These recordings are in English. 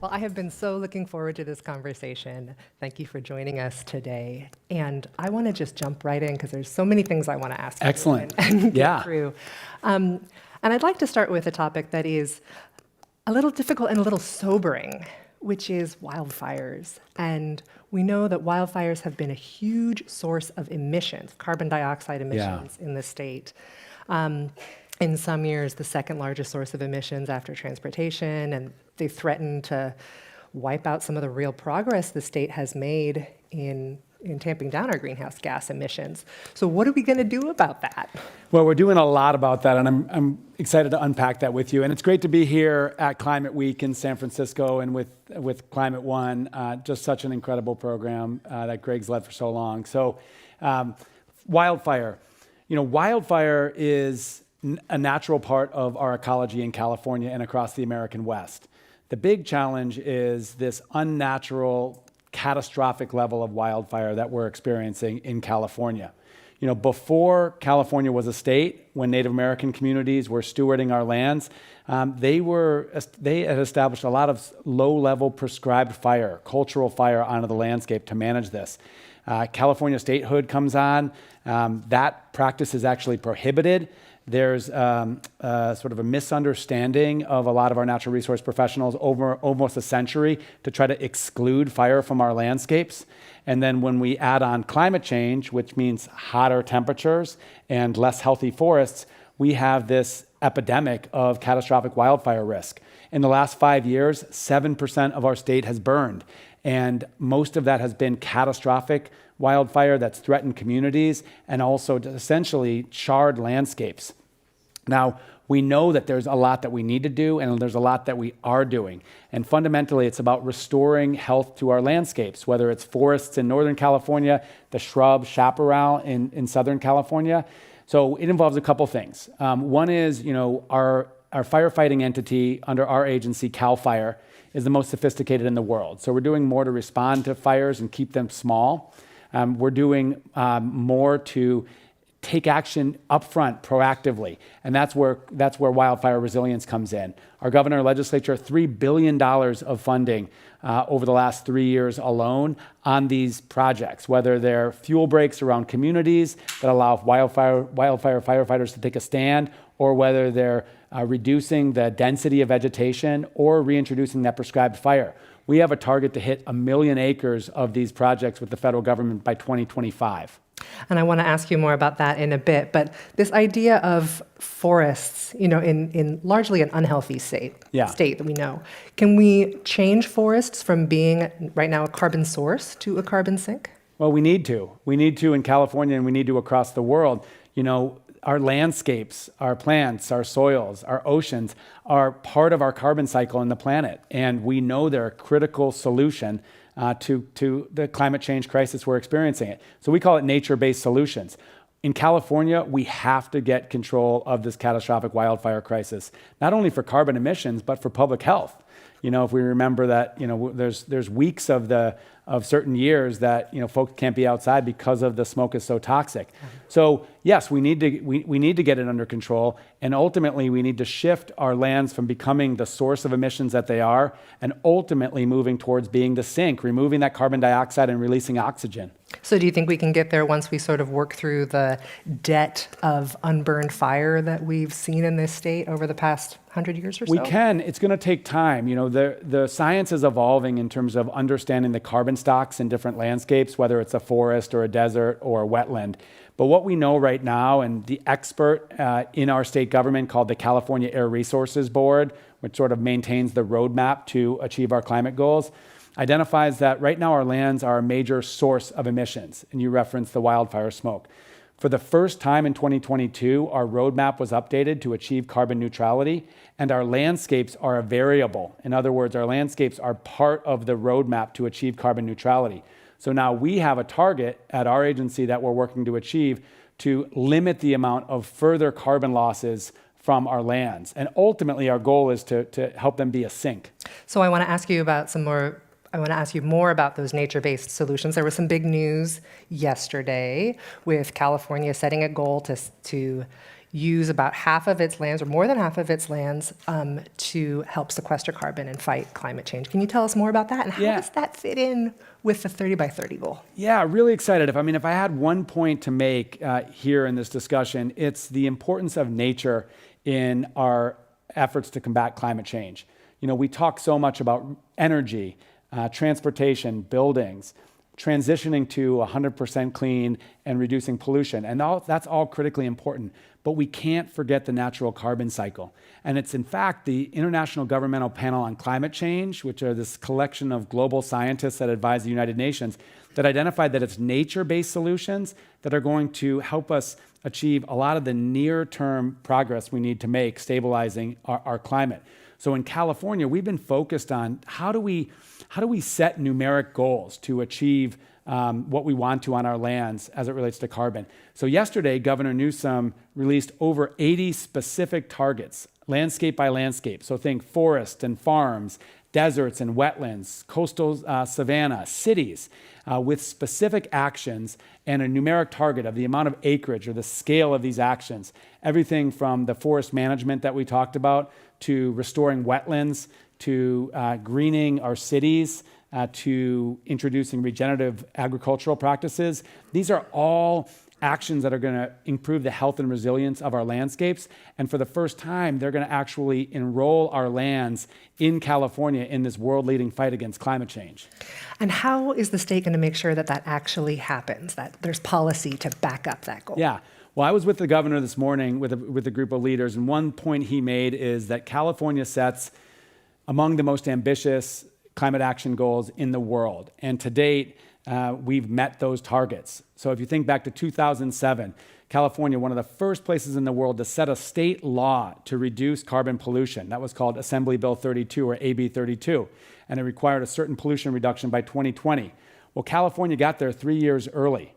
Well, I have been so looking forward to this conversation. Thank you for joining us today. And I want to just jump right in because there's so many things I want to ask Excellent. you and get Yeah. through. And I'd like to start with a topic that is a little difficult and a little sobering, which is wildfires. And we know that wildfires have been a huge source of emissions, carbon dioxide emissions in the state. In some years, the second largest source of emissions after transportation, and they threaten to wipe out some of the real progress the state has made in tamping down our greenhouse gas emissions. So what are we going to do about that? Well, we're doing a lot about that, and I'm excited to unpack that with you. And it's great to be here at Climate Week in San Francisco and with Climate One, just such an incredible program that Greg's led for so long. So wildfire. Wildfire is a natural part of our ecology in California and across the American West. The big challenge is this unnatural, catastrophic level of wildfire that we're experiencing in California. Before California was a state, when Native American communities were stewarding our lands, they had established a lot of low-level prescribed fire, cultural fire onto the landscape to manage this. California statehood comes on. That practice is actually prohibited. There's sort of a misunderstanding of a lot of our natural resource professionals over almost a century to try to exclude fire from our landscapes. And then when we add on climate change, which means hotter temperatures and less healthy forests, we have this epidemic of catastrophic wildfire risk. In the last 5 years, 7% of our state has burned. And most of that has been catastrophic wildfire that's threatened communities and also essentially charred landscapes. Now, we know that there's a lot that we need to do and there's a lot that we are doing. And fundamentally, it's about restoring health to our landscapes, whether it's forests in Northern California, the shrub chaparral in Southern California. So it involves a couple things. One is, our firefighting entity under our agency, CAL FIRE, is the most sophisticated in the world. So we're doing more to respond to fires and keep them small. We're doing more to take action upfront proactively, and that's where Wildfire Resilience comes in. Our governor and legislature, $3 billion of funding over the last 3 years alone on these projects, whether they're fuel breaks around communities that allow wildfire firefighters to take a stand, or whether they're reducing the density of vegetation or reintroducing that prescribed fire. We have a target to hit 1 million acres of these projects with the federal government by 2025. And I want to ask you more about that in a bit, but this idea of forests, in largely an unhealthy state that we know, can we change forests from being right now a carbon source to a carbon sink? Well, we need to. We need to in California, and we need to across the world. Our landscapes, our plants, our soils, our oceans are part of our carbon cycle in the planet. And we know they're a critical solution to the climate change crisis we're experiencing. So we call it nature-based solutions. In California, we have to get control of this catastrophic wildfire crisis, not only for carbon emissions, but for public health. If we remember that, there's weeks of certain years that folks can't be outside because of the smoke is so toxic. So yes, we need to get it under control, and ultimately we need to shift our lands from becoming the source of emissions that they are, and ultimately moving towards being the sink, removing that carbon dioxide and releasing oxygen. So do you think we can get there once we sort of work through the debt of unburned fire that we've seen in this state over the past 100 years or so? We can. It's going to take time. The science is evolving in terms of understanding the carbon stocks in different landscapes, whether it's a forest or a desert or a wetland. But what we know right now, and the expert in our state government called the California Air Resources Board, which sort of maintains the roadmap to achieve our climate goals, identifies that right now our lands are a major source of emissions. And you referenced the wildfire smoke. For the first time in 2022, our roadmap was updated to achieve carbon neutrality, and our landscapes are a variable. In other words, our landscapes are part of the roadmap to achieve carbon neutrality. So now we have a target at our agency that we're working to achieve to limit the amount of further carbon losses from our lands. And ultimately, our goal is to help them be a sink. So I want to ask you more about those nature-based solutions. There was some big news yesterday with California setting a goal to use about half of its lands, or more than half of its lands, to help sequester carbon and fight climate change. Can you tell us more about that? And how does that fit in with the 30 by 30 goal? Yeah, really excited. If I had one point to make here in this discussion, it's the importance of nature in our efforts to combat climate change. We talk so much about energy, transportation, buildings, transitioning to 100% clean and reducing pollution. And that's all critically important. But we can't forget the natural carbon cycle. And it's in fact the International Governmental Panel on Climate Change, which are this collection of global scientists that advise the United Nations, that identified that it's nature-based solutions that are going to help us achieve a lot of the near-term progress we need to make stabilizing our climate. So in California, we've been focused on how do we set numeric goals to achieve what we want to on our lands as it relates to carbon. So yesterday, Governor Newsom released over 80 specific targets, landscape by landscape. So think forests and farms, deserts and wetlands, coastal savanna, cities, with specific actions and a numeric target of the amount of acreage or the scale of these actions. Everything from the forest management that we talked about to restoring wetlands, to greening our cities, to introducing regenerative agricultural practices. These are all actions that are going to improve the health and resilience of our landscapes. And for the first time, they're going to actually enroll our lands in California in this world-leading fight against climate change. And how is the state going to make sure that that actually happens, that there's policy to back up that goal? Yeah. Well, I was with the governor this morning with a group of leaders, and one point he made is that California sets among the most ambitious climate action goals in the world. And to date, we've met those targets. So if you think back to 2007, California, one of the first places in the world to set a state law to reduce carbon pollution. That was called Assembly Bill 32 or AB 32. And it required a certain pollution reduction by 2020. Well, California got there 3 years early.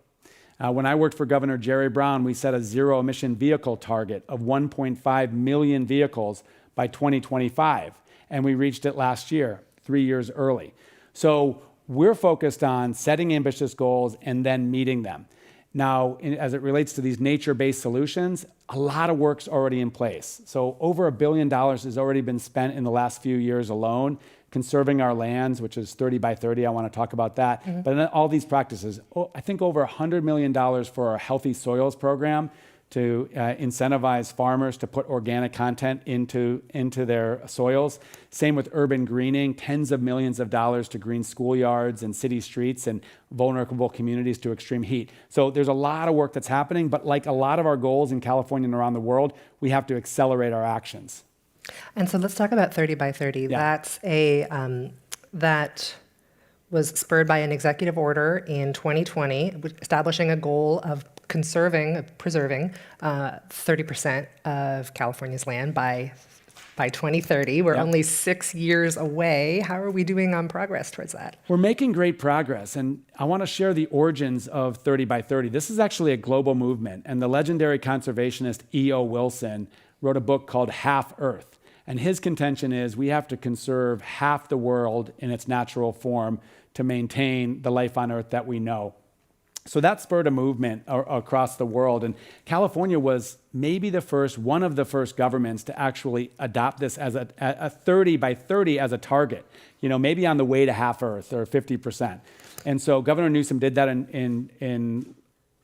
When I worked for Governor Jerry Brown, we set a zero emission vehicle target of 1.5 million vehicles by 2025. And we reached it last year, 3 years early. So we're focused on setting ambitious goals and then meeting them. Now, as it relates to these nature-based solutions, a lot of work's already in place. So over $1 billion has already been spent in the last few years alone, conserving our lands, which is 30 by 30. I want to talk about that. Mm-hmm. But then all these practices, I think over $100 million for our Healthy Soils program to incentivize farmers to put organic content into their soils. Same with urban greening, tens of millions of dollars to green schoolyards and city streets and vulnerable communities to extreme heat. So there's a lot of work that's happening, but like a lot of our goals in California and around the world, we have to accelerate our actions. And so let's talk about 30 by 30. Yeah. That's that was spurred by an executive order in 2020, establishing a goal of preserving 30% of California's land by 2030. We're only 6 years away. How are we doing on progress towards that? We're making great progress, and I want to share the origins of 30 by 30. This is actually a global movement, and the legendary conservationist E.O. Wilson wrote a book called Half Earth. And his contention is we have to conserve half the world in its natural form to maintain the life on Earth that we know. So that spurred a movement across the world. And California was maybe one of the first governments to actually adopt this as a 30 by 30 as a target, maybe on the way to half Earth or 50%. And so Governor Newsom did that in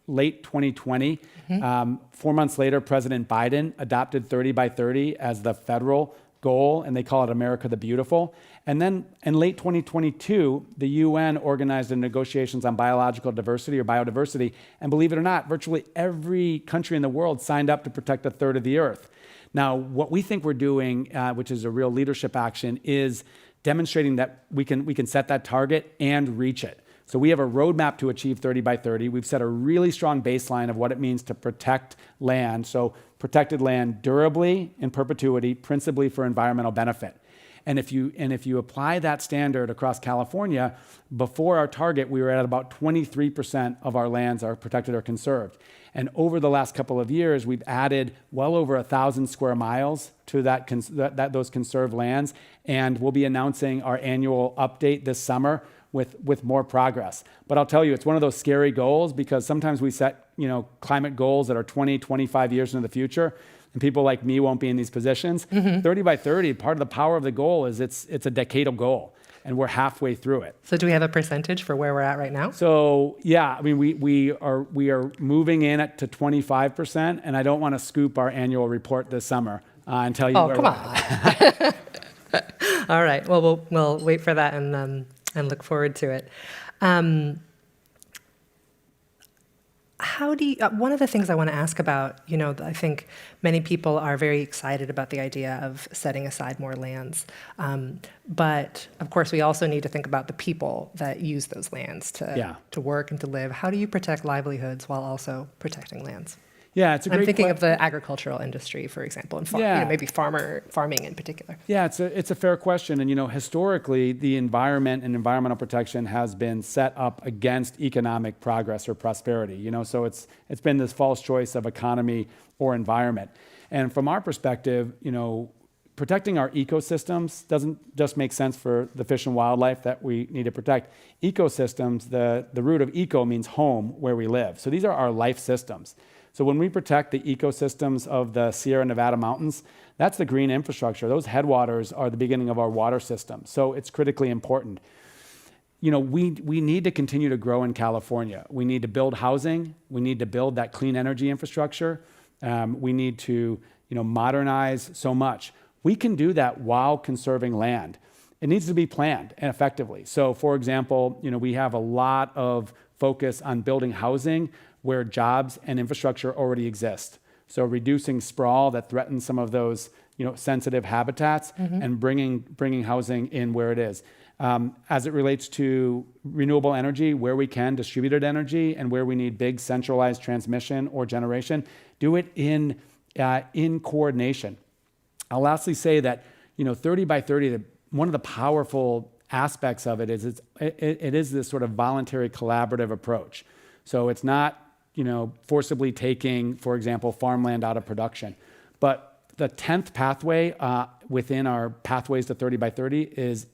late 2020. Mm-hmm. 4 months later, President Biden adopted 30 by 30 as the federal goal, and they call it America the Beautiful. And then in late 2022, the UN organized the negotiations on biological diversity or biodiversity. And believe it or not, virtually every country in the world signed up to protect a third of the earth. Now, what we think we're doing, which is a real leadership action, is demonstrating that we can set that target and reach it. So we have a roadmap to achieve 30 by 30. We've set a really strong baseline of what it means to protect land. So protected land durably in perpetuity, principally for environmental benefit. And if you apply that standard across California, before our target, we were at about 23% of our lands are protected or conserved. And over the last couple of years, we've added well over 1,000 square miles to those conserved lands. And we'll be announcing our annual update this summer, with more progress. But I'll tell you, it's one of those scary goals because sometimes we set, climate goals that are 20, 25 years into the future, and people like me won't be in these positions. 30 by 30, part of the power of the goal is it's a decadal goal, and we're halfway through it. So do we have a percentage for where we're at right now? So yeah, I mean, we are moving in to 25%, and I don't want to scoop our annual report this summer and tell you where come we're on. at. All right. Well, we'll wait for that and look forward to it. How do you, one of the things I want to ask about, I think many people are very excited about the idea of setting aside more lands. But of course, we also need to think about the people that use those lands to work and to live. How do you protect livelihoods while also protecting lands? Yeah, it's a great I'm thinking of the agricultural industry, for example, and maybe farming in particular. Yeah, it's a fair question. And, historically, the environment and environmental protection has been set up against economic progress or prosperity, so it's been this false choice of economy or environment. And from our perspective, protecting our ecosystems doesn't just make sense for the fish and wildlife that we need to protect. Ecosystems, the root of eco means home, where we live. So these are our life systems. So when we protect the ecosystems of the Sierra Nevada mountains, that's the green infrastructure. Those headwaters are the beginning of our water system. So it's critically important. We need to continue to grow in California. We need to build housing. We need to build that clean energy infrastructure. We need to, modernize so much. We can do that while conserving land. It needs to be planned and effectively. So for example, we have a lot of focus on building housing where jobs and infrastructure already exist. So reducing sprawl that threatens some of those, sensitive habitats and bringing housing in where it is. As it relates to renewable energy, where we can, distributed energy, and where we need big centralized transmission or generation, do it in coordination. I'll lastly say that, 30 by 30, one of the powerful aspects of it is it is this sort of voluntary collaborative approach. So it's not, forcibly taking, for example, farmland out of production. But the 10th pathway within our pathways to 30 by 30 is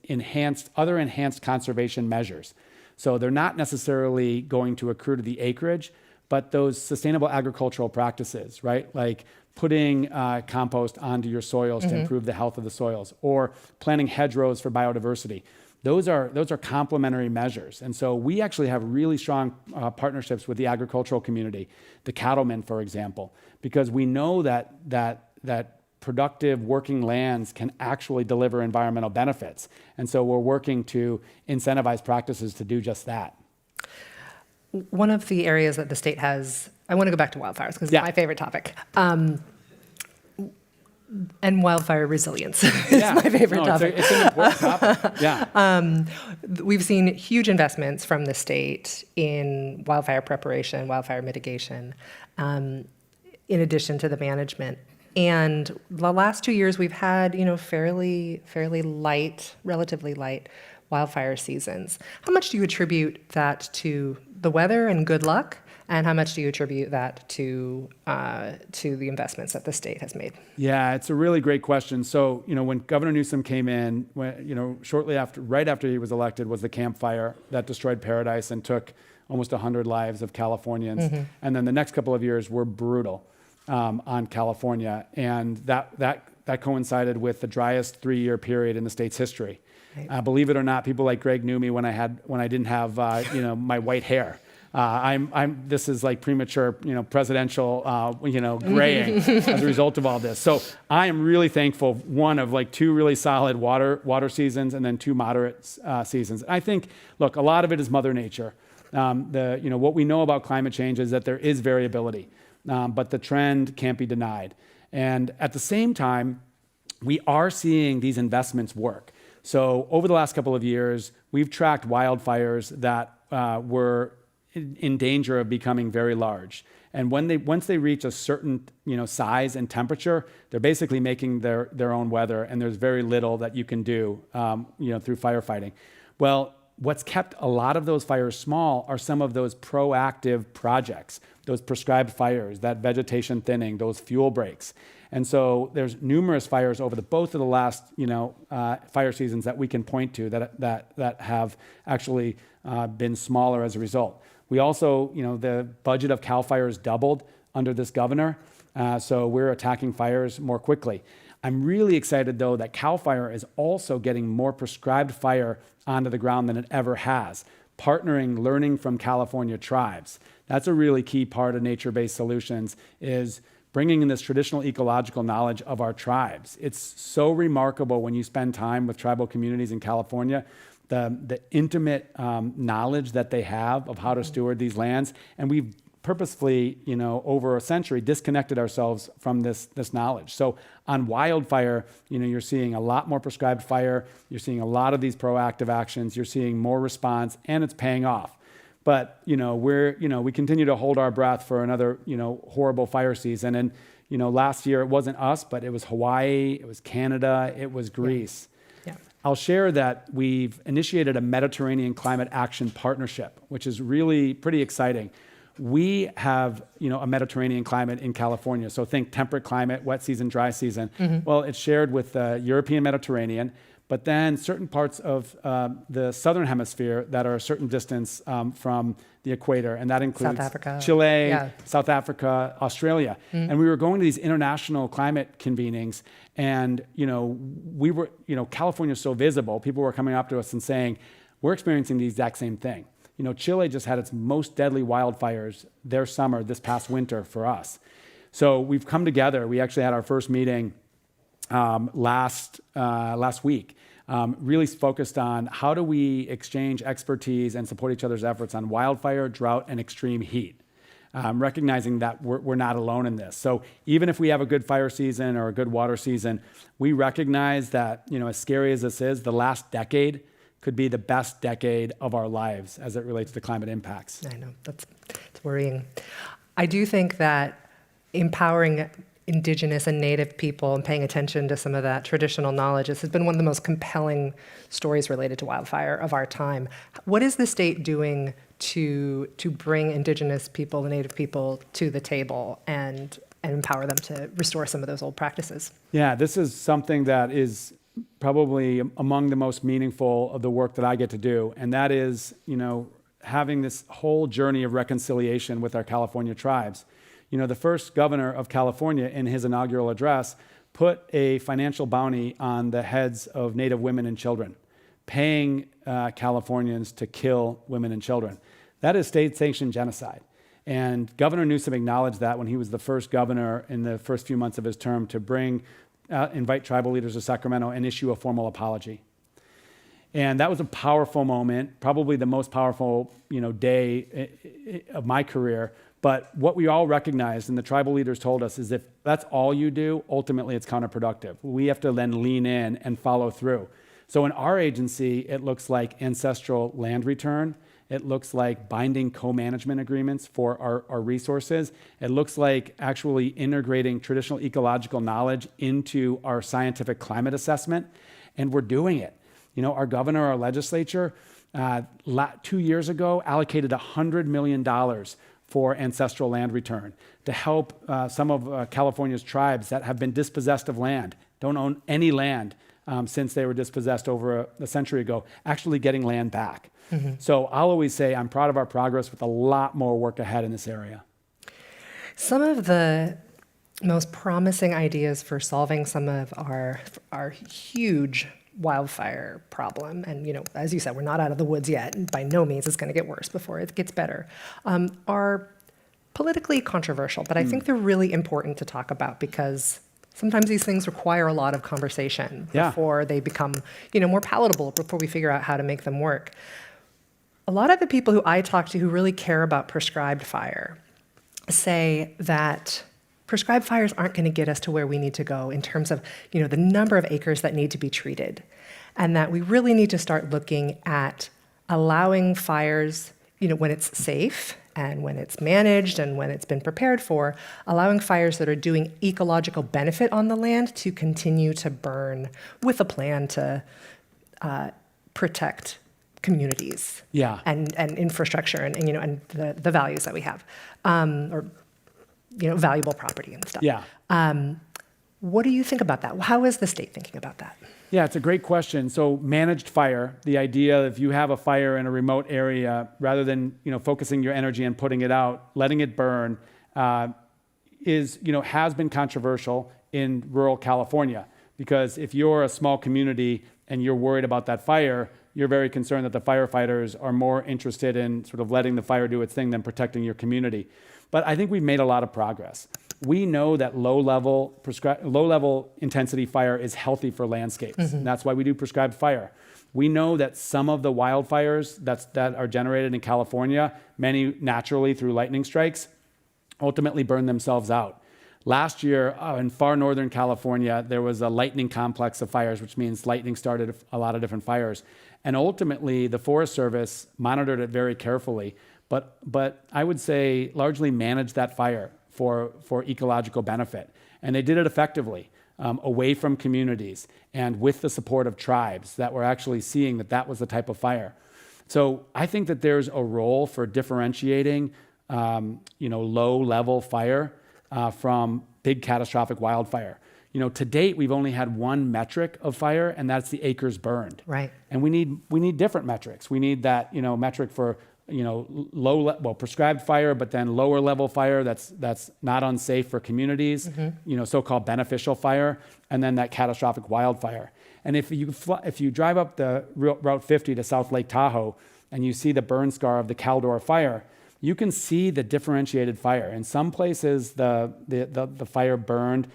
other enhanced conservation measures. So they're not necessarily going to accrue to the acreage, but those sustainable agricultural practices, right? Like putting compost onto your soils to improve the health of the soils, or planting hedgerows for biodiversity. Those are complementary measures. And so we actually have really strong partnerships with the agricultural community, the cattlemen, for example, because we know that productive working lands can actually deliver environmental benefits. And so we're working to incentivize practices to do just that. One of the areas that the state has, I want to go back to wildfires because it's my favorite topic. And wildfire resilience is my favorite topic. It's an important topic. Yeah. We've seen huge investments from the state in wildfire preparation, wildfire mitigation, in addition to the management. And the last 2 years, we've had, fairly light, relatively light wildfire seasons. How much do you attribute that to the weather and good luck? And how much do you attribute that to the investments that the state has made? Yeah, it's a really great question. So, when Governor Newsom came in, right after he was elected, was the Camp Fire that destroyed paradise and took almost 100 lives of Californians. And then the next couple of years were brutal on California, and that coincided with the driest 3-year period in the state's history. Right. Believe it or not, people like Greg knew me when I didn't have my white hair. This is like premature, presidential, graying as a result of all this. So I am really thankful, one of like 2 really solid water seasons and then 2 moderate seasons. I think, look, a lot of it is Mother Nature. What we know about climate change is that there is variability, but the trend can't be denied. And at the same time, we are seeing these investments work. So over the last couple of years, we've tracked wildfires that were in danger of becoming very large. And once they reach a certain size and temperature, they're basically making their own weather, and there's very little that you can do through firefighting. Well, what's kept a lot of those fires small are some of those proactive projects, those prescribed fires, that vegetation thinning, those fuel breaks. And so there's numerous fires over both of the last, fire seasons that we can point to that have actually been smaller as a result. We also, the budget of CAL FIRE's doubled under this governor, so we're attacking fires more quickly. I'm really excited, though, that CAL FIRE is also getting more prescribed fire onto the ground than it ever has, partnering, learning from California tribes. That's a really key part of nature-based solutions, is bringing in this traditional ecological knowledge of our tribes. It's so remarkable when you spend time with tribal communities in California, the intimate knowledge that they have of how to steward these lands. And we've purposefully, over a century, disconnected ourselves from this knowledge. So on wildfire, you're seeing a lot more prescribed fire. You're seeing a lot of these proactive actions. You're seeing more response, and it's paying off. But, we continue to hold our breath for another, horrible fire season. And, last year it wasn't us, but it was Hawaii, it was Canada, it was Greece. Yeah. I'll share that we've initiated a Mediterranean Climate Action Partnership, which is really pretty exciting. We have, a Mediterranean climate in California. So think temperate climate, wet season, dry season. Mm-hmm. Well, it's shared with the European Mediterranean, but then certain parts of the southern hemisphere that are a certain distance from the equator, and that includes South Africa. Chile, Yeah. South Africa, Australia. Mm-hmm. And we were going to these international climate convenings, and we were, California's so visible. People were coming up to us and saying, we're experiencing the exact same thing. Chile just had its most deadly wildfires their summer this past winter for us. So we've come together. We actually had our first meeting last week, really focused on how do we exchange expertise and support each other's efforts on wildfire, drought, and extreme heat, recognizing that we're not alone in this. So even if we have a good fire season or a good water season, we recognize that, as scary as this is, the last decade could be the best decade of our lives as it relates to climate impacts. I know, it's worrying. I do think that empowering Indigenous and Native people and paying attention to some of that traditional knowledge has been one of the most compelling stories related to wildfire of our time. What is the state doing to bring Indigenous people, the Native people, to the table and empower them to restore some of those old practices? Yeah, this is something that is probably among the most meaningful of the work that I get to do. And that is, having this whole journey of reconciliation with our California tribes. The first governor of California in his inaugural address put a financial bounty on the heads of Native women and children, paying Californians to kill women and children. That is state-sanctioned genocide. And Governor Newsom acknowledged that when he was the first governor in the first few months of his term to invite tribal leaders to Sacramento and issue a formal apology. And that was a powerful moment, probably the most powerful, day of my career. But what we all recognized, and the tribal leaders told us, is if that's all you do, ultimately it's counterproductive. We have to then lean in and follow through. So in our agency, it looks like ancestral land return. It looks like binding co-management agreements for our resources. It looks like actually integrating traditional ecological knowledge into our scientific climate assessment. And we're doing it. Our governor, our legislature, 2 years ago allocated $100 million for ancestral land return to help some of California's tribes that have been dispossessed of land, don't own any land since they were dispossessed over a century ago, actually getting land back. Mm-hmm. So I'll always say I'm proud of our progress with a lot more work ahead in this area. Some of the most promising ideas for solving some of our huge wildfire problem, and as you said, we're not out of the woods yet, and by no means it's going to get worse before it gets better, are politically controversial, but I think they're really important to talk about because sometimes these things require a lot of conversation before they become, more palatable, before we figure out how to make them work. A lot of the people who I talk to who really care about prescribed fire say that prescribed fires aren't going to get us to where we need to go in terms of, the number of acres that need to be treated, and that we really need to start looking at allowing fires, when it's safe and when it's managed and when it's been prepared for, allowing fires that are doing ecological benefit on the land to continue to burn with a plan to protect communities and infrastructure and the values that we have, or valuable property and stuff. What do you think about that? How is the state thinking about that? Yeah, it's a great question. So managed fire, the idea if you have a fire in a remote area, rather than focusing your energy and putting it out, letting it burn, has been controversial in rural California. Because if you're a small community and you're worried about that fire, you're very concerned that the firefighters are more interested in sort of letting the fire do its thing than protecting your community. But I think we've made a lot of progress. We know that low-level intensity fire is healthy for landscapes. Mm-hmm. And that's why we do prescribed fire. We know that some of the wildfires that are generated in California, many naturally through lightning strikes, ultimately burn themselves out. Last year, in far northern California, there was a lightning complex of fires, which means lightning started a lot of different fires. And ultimately, the Forest Service monitored it very carefully, but I would say largely managed that fire for ecological benefit. And they did it effectively, away from communities and with the support of tribes that were actually seeing that was the type of fire. So I think that there's a role for differentiating low-level fire from big catastrophic wildfire. To date, we've only had one metric of fire, and that's the acres burned. Right. And we need different metrics. We need that metric for prescribed fire, but then lower level fire that's not unsafe for communities. Mm-hmm. So-called beneficial fire, and then that catastrophic wildfire. And if you drive up the Route 50 to South Lake Tahoe and you see the burn scar of the Caldor fire, you can see the differentiated fire. In some places, the fire burned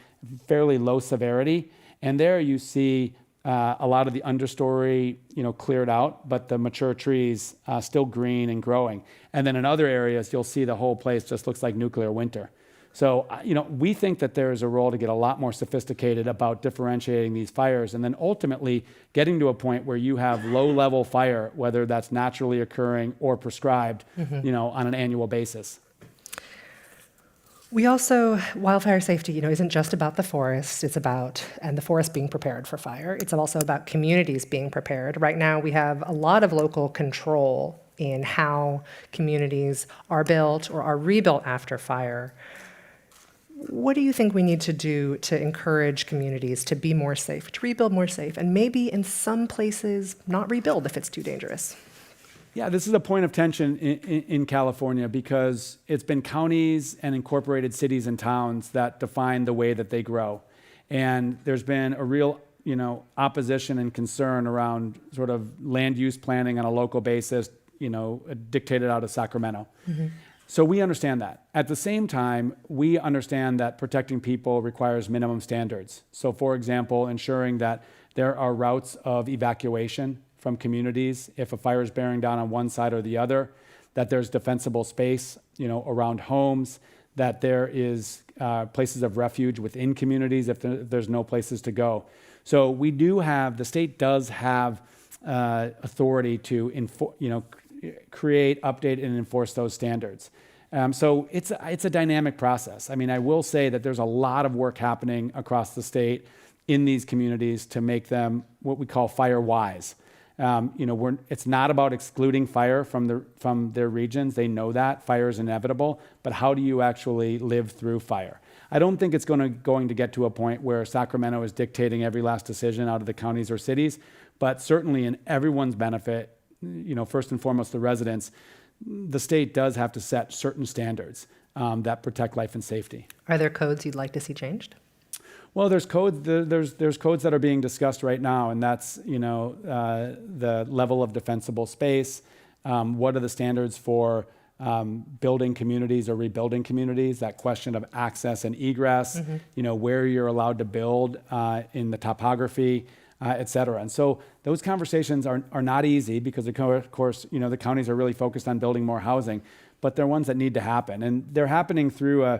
fairly low severity, and there you see a lot of the understory, cleared out, but the mature trees still green and growing. And then in other areas, you'll see the whole place just looks like nuclear winter. So, we think that there is a role to get a lot more sophisticated about differentiating these fires, and then ultimately getting to a point where you have low-level fire, whether that's naturally occurring or prescribed, mm-hmm. On an annual basis. We also, wildfire safety, isn't just about the forest. It's about, and the forest being prepared for fire. It's also about communities being prepared. Right now, we have a lot of local control in how communities are built or are rebuilt after fire. What do you think we need to do to encourage communities to be more safe, to rebuild more safe, and maybe in some places not rebuild if it's too dangerous? Yeah, this is a point of tension in California because it's been counties and incorporated cities and towns that define the way that they grow. And there's been a real, opposition and concern around sort of land use planning on a local basis, dictated out of Sacramento. Mm-hmm. So we understand that. At the same time, we understand that protecting people requires minimum standards. So for example, ensuring that there are routes of evacuation from communities if a fire is bearing down on one side or the other, that there's defensible space, around homes, that there is places of refuge within communities if there's no places to go. So the state does have authority to create, update, and enforce those standards. So it's a dynamic process. I mean, I will say that there's a lot of work happening across the state in these communities to make them what we call fire wise. It's not about excluding fire from their regions. They know that fire is inevitable, but how do you actually live through fire? I don't think it's going to get to a point where Sacramento is dictating every last decision out of the counties or cities, but certainly in everyone's benefit, first and foremost the residents, the state does have to set certain standards that protect life and safety. Are there codes you'd like to see changed? Well, there's codes. There's codes that are being discussed right now, and that's the level of defensible space. What are the standards for building communities or rebuilding communities? That question of access and egress. Mm-hmm. Where you're allowed to build in the topography, et cetera. And so those conversations are not easy because of course the counties are really focused on building more housing, but they're ones that need to happen, and they're happening through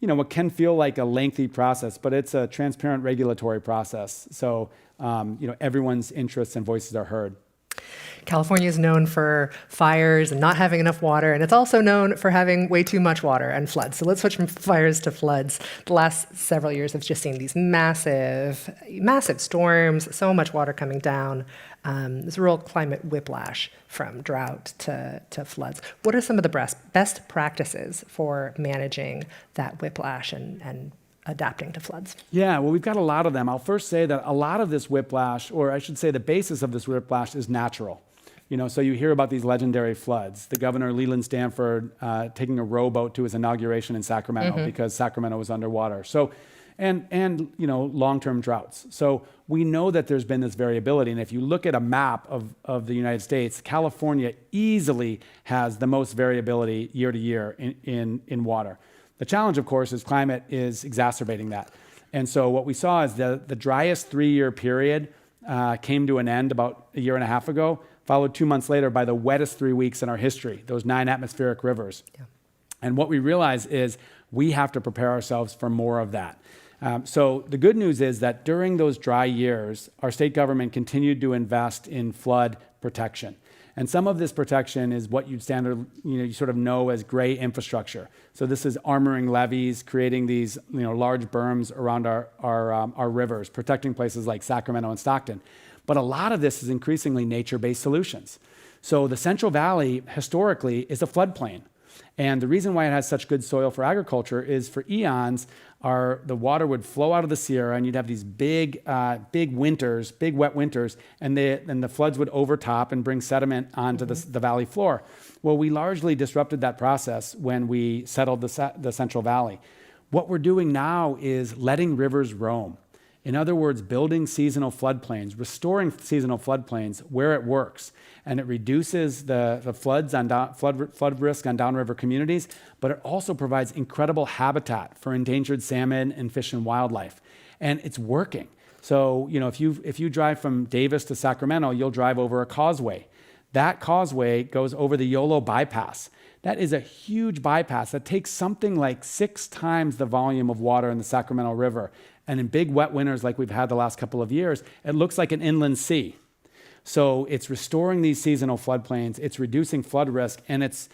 what can feel like a lengthy process, but it's a transparent regulatory process. So, everyone's interests and voices are heard. California is known for fires and not having enough water, and it's also known for having way too much water and floods. So let's switch from fires to floods. The last several years have just seen these massive storms, so much water coming down. This real climate whiplash from drought to floods. What are some of the best practices for managing that whiplash and adapting to floods? Yeah, well, we've got a lot of them. I'll first say that a lot of this whiplash, or I should say the basis of this whiplash, is natural. So you hear about these legendary floods. The governor, Leland Stanford, taking a rowboat to his inauguration in Sacramento because Sacramento was underwater. So, and long-term droughts. So we know that there's been this variability. And if you look at a map of the United States, California easily has the most variability year to year in water. The challenge, of course, is climate is exacerbating that. And so what we saw is the driest 3-year period came to an end about a year and a half ago, followed 2 months later by the wettest 3 weeks in our history, those 9 atmospheric rivers. Yeah. And what we realize is we have to prepare ourselves for more of that. So the good news is that during those dry years, our state government continued to invest in flood protection. And some of this protection is what you sort of know as gray infrastructure. So this is armoring levees, creating these large berms around our rivers, protecting places like Sacramento and Stockton. But a lot of this is increasingly nature-based solutions. So the Central Valley historically is a floodplain. And the reason why it has such good soil for agriculture is for eons, the water would flow out of the Sierra and you'd have these big winters, big wet winters, and the floods would overtop and bring sediment onto the valley floor. Well, we largely disrupted that process when we settled the Central Valley. What we're doing now is letting rivers roam. In other words, building seasonal floodplains, restoring seasonal floodplains where it works. And it reduces the floods on flood risk on downriver communities, but it also provides incredible habitat for endangered salmon and fish and wildlife. And it's working. So, if you drive from Davis to Sacramento, you'll drive over a causeway. That causeway goes over the Yolo bypass. That is a huge bypass that takes something like 6 times the volume of water in the Sacramento River. And in big wet winters like we've had the last couple of years, it looks like an inland sea. So it's restoring these seasonal floodplains, it's reducing flood risk, and it's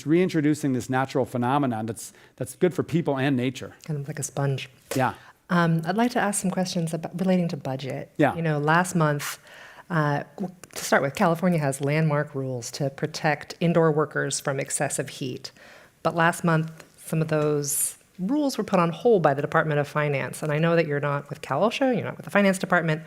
reintroducing this natural phenomenon that's good for people and nature. Kind of like a sponge. Yeah. I'd like to ask some questions relating to budget. Yeah. Last month, to start with, California has landmark rules to protect indoor workers from excessive heat. But last month, some of those rules were put on hold by the Department of Finance. And I know that you're not with Cal OSHA, you're not with the Finance Department,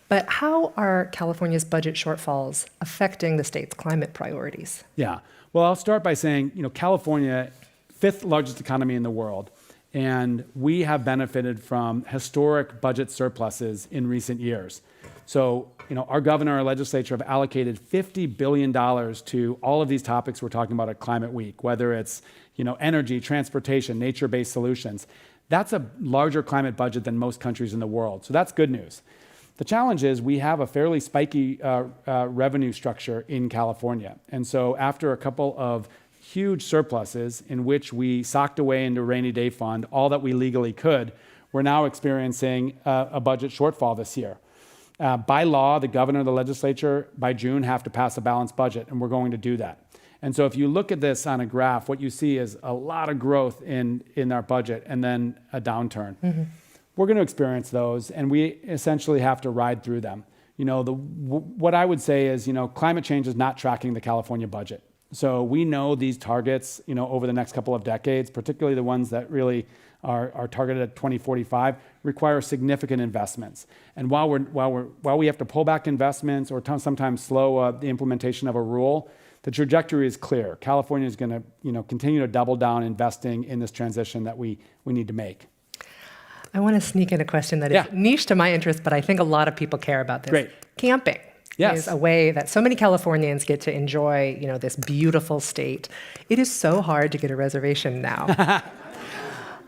but how are California's budget shortfalls affecting the state's climate priorities? Yeah. Well, I'll start by saying, California, 5th largest economy in the world, and we have benefited from historic budget surpluses in recent years. So, our governor, our legislature have allocated $50 billion to all of these topics we're talking about at Climate Week, whether it's, energy, transportation, nature-based solutions. That's a larger climate budget than most countries in the world. So that's good news. The challenge is we have a fairly spiky revenue structure in California. And so after a couple of huge surpluses in which we socked away into a rainy day fund all that we legally could, we're now experiencing a budget shortfall this year. By law, the governor and the legislature by June have to pass a balanced budget, and we're going to do that. And so if you look at this on a graph, what you see is a lot of growth in our budget and then a downturn. Mm-hmm. We're going to experience those, and we essentially have to ride through them. What I would say is, climate change is not tracking the California budget. So we know these targets, over the next couple of decades, particularly the ones that really are targeted at 2045, require significant investments. And while we have to pull back investments or sometimes slow the implementation of a rule, the trajectory is clear. California is going to, continue to double down investing in this transition that we need to make. I want to sneak in a question that is niche to my interest, but I think a lot of people care about this. Great. Camping yes. is a way that so many Californians get to enjoy, this beautiful state. It is so hard to get a reservation now.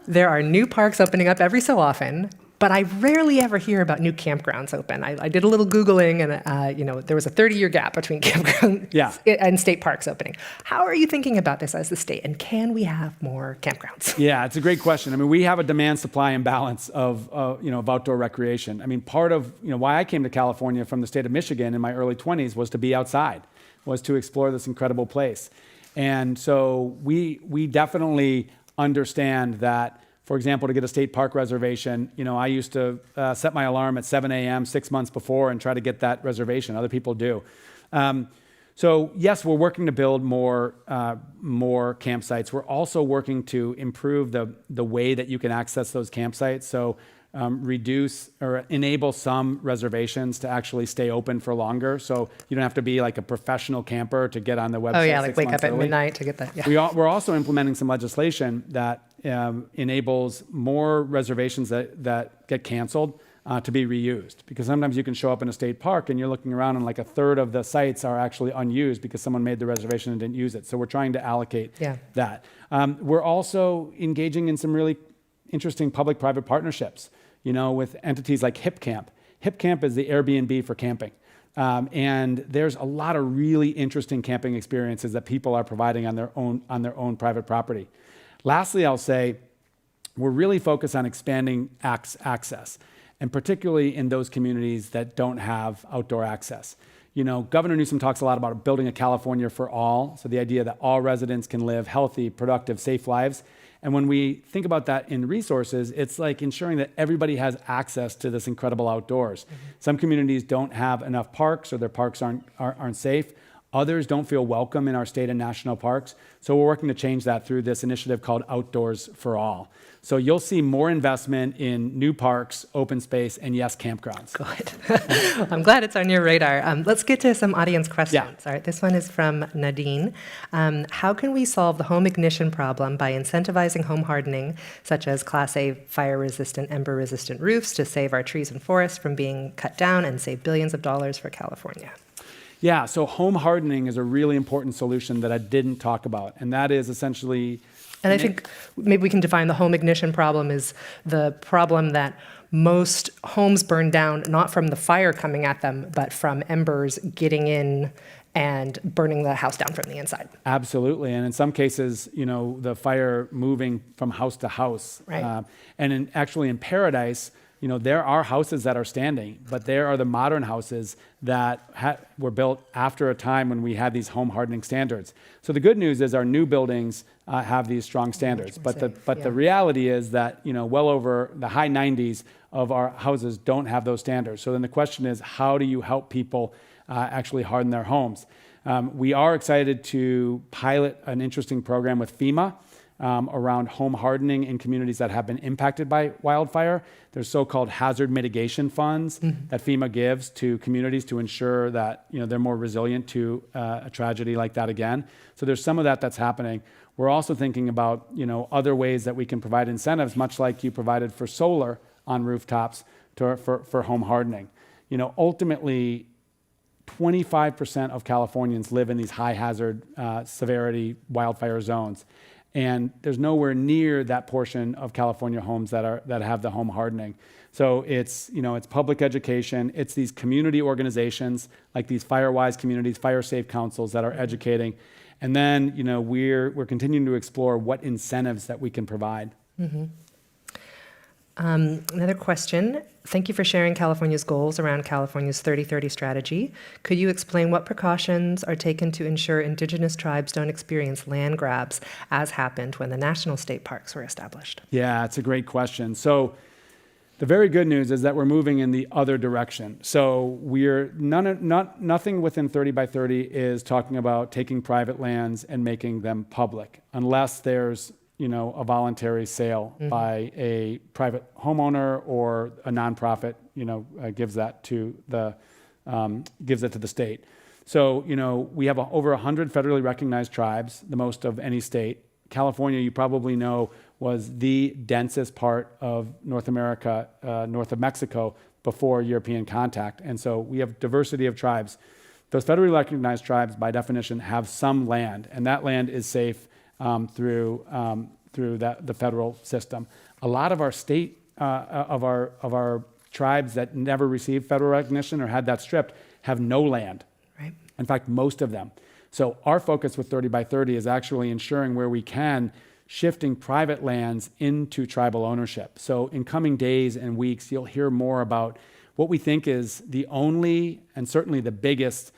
There are new parks opening up every so often, but I rarely ever hear about new campgrounds open. I did a little Googling, and there was a 30-year gap between campgrounds and state parks opening. How are you thinking about this as the state, and can we have more campgrounds? Yeah, it's a great question. I mean, we have a demand-supply imbalance of outdoor recreation. I mean, part of why I came to California from the state of Michigan in my early 20s was to be outside, was to explore this incredible place. And so we definitely understand that. For example, to get a state park reservation, I used to set my alarm at 7 a.m. 6 months before and try to get that reservation. Other people do. So yes, we're working to build more campsites. We're also working to improve the way that you can access those campsites. So reduce or enable some reservations to actually stay open for longer. So you don't have to be like a professional camper to get on the website. Oh yeah, like 6 wake months up at early. midnight to get that. Yeah. We're also implementing some legislation that enables more reservations that get canceled to be reused. Because sometimes you can show up in a state park and you're looking around and like a third of the sites are actually unused because someone made the reservation and didn't use it. So we're trying to allocate that. We're also engaging in some really interesting public-private partnerships, with entities like HipCamp. HipCamp is the Airbnb for camping. And there's a lot of really interesting camping experiences that people are providing on their own private property. Lastly, I'll say we're really focused on expanding access, and particularly in those communities that don't have outdoor access. Governor Newsom talks a lot about building a California for all, so the idea that all residents can live healthy, productive, safe lives. And when we think about that in resources, it's like ensuring that everybody has access to this incredible outdoors. Mm-hmm. Some communities don't have enough parks, or their parks aren't safe. Others don't feel welcome in our state and national parks. So we're working to change that through this initiative called Outdoors for All. So you'll see more investment in new parks, open space, and yes, campgrounds. Good. I'm glad it's on your radar. Let's get to some audience questions. Yeah. All right, this one is from Nadine. How can we solve the home ignition problem by incentivizing home hardening, such as Class A fire-resistant, ember-resistant roofs to save our trees and forests from being cut down and save billions of dollars for California? Yeah, so home hardening is a really important solution that I didn't talk about, and that is essentially... And I think maybe we can define the home ignition problem as the problem that most homes burn down, not from the fire coming at them, but from embers getting in and burning the house down from the inside. Absolutely, and in some cases, the fire moving from house to house. Right. And actually in Paradise, there are houses that are standing, but there are the modern houses that were built after a time when we had these home hardening standards. So the good news is our new buildings have these strong standards, but the reality is that well over the high 90s of our houses don't have those standards. So then the question is, how do you help people actually harden their homes? We are excited to pilot an interesting program with FEMA around home hardening in communities that have been impacted by wildfire. There's so-called hazard mitigation funds that FEMA gives to communities to ensure that they're more resilient to a tragedy like that again. So there's some of that that's happening. We're also thinking about other ways that we can provide incentives, much like you provided for solar on rooftops for home hardening. Ultimately, 25% of Californians live in these high hazard severity wildfire zones. And there's nowhere near that portion of California homes that have the home hardening. So it's public education. It's these community organizations like these FireWise communities, Fire Safe councils that are educating. And then we're continuing to explore what incentives that we can provide. Mm-hmm. Another question. Thank you for sharing California's goals around California's 30/30 strategy. Could you explain what precautions are taken to ensure Indigenous tribes don't experience land grabs as happened when the national state parks were established? Yeah, it's a great question. So the very good news is that we're moving in the other direction. So nothing within 30 by 30 is talking about taking private lands and making them public, unless there's a voluntary sale by a private homeowner or a nonprofit, gives it to the state. So, we have over 100 federally recognized tribes, the most of any state. California, you probably know, was the densest part of North America, north of Mexico, before European contact. And so we have diversity of tribes. Those federally recognized tribes, by definition, have some land, and that land is safe through the federal system. A lot of our state of our tribes that never received federal recognition or had that stripped have no land. Right. In fact, most of them. So our focus with 30 by 30 is actually ensuring where we can, shifting private lands into tribal ownership. So in coming days and weeks, you'll hear more about what we think is the only and certainly the biggest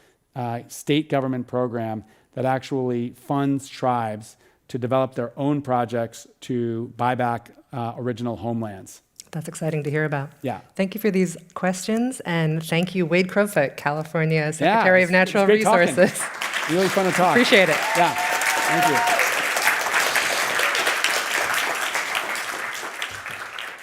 state government program that actually funds tribes to develop their own projects to buy back original homelands. That's exciting to hear about. Yeah. Thank you for these questions, and thank you, Wade Crowfoot, California Secretary of Natural Resources. Really fun to talk. Appreciate it. Yeah. Thank you.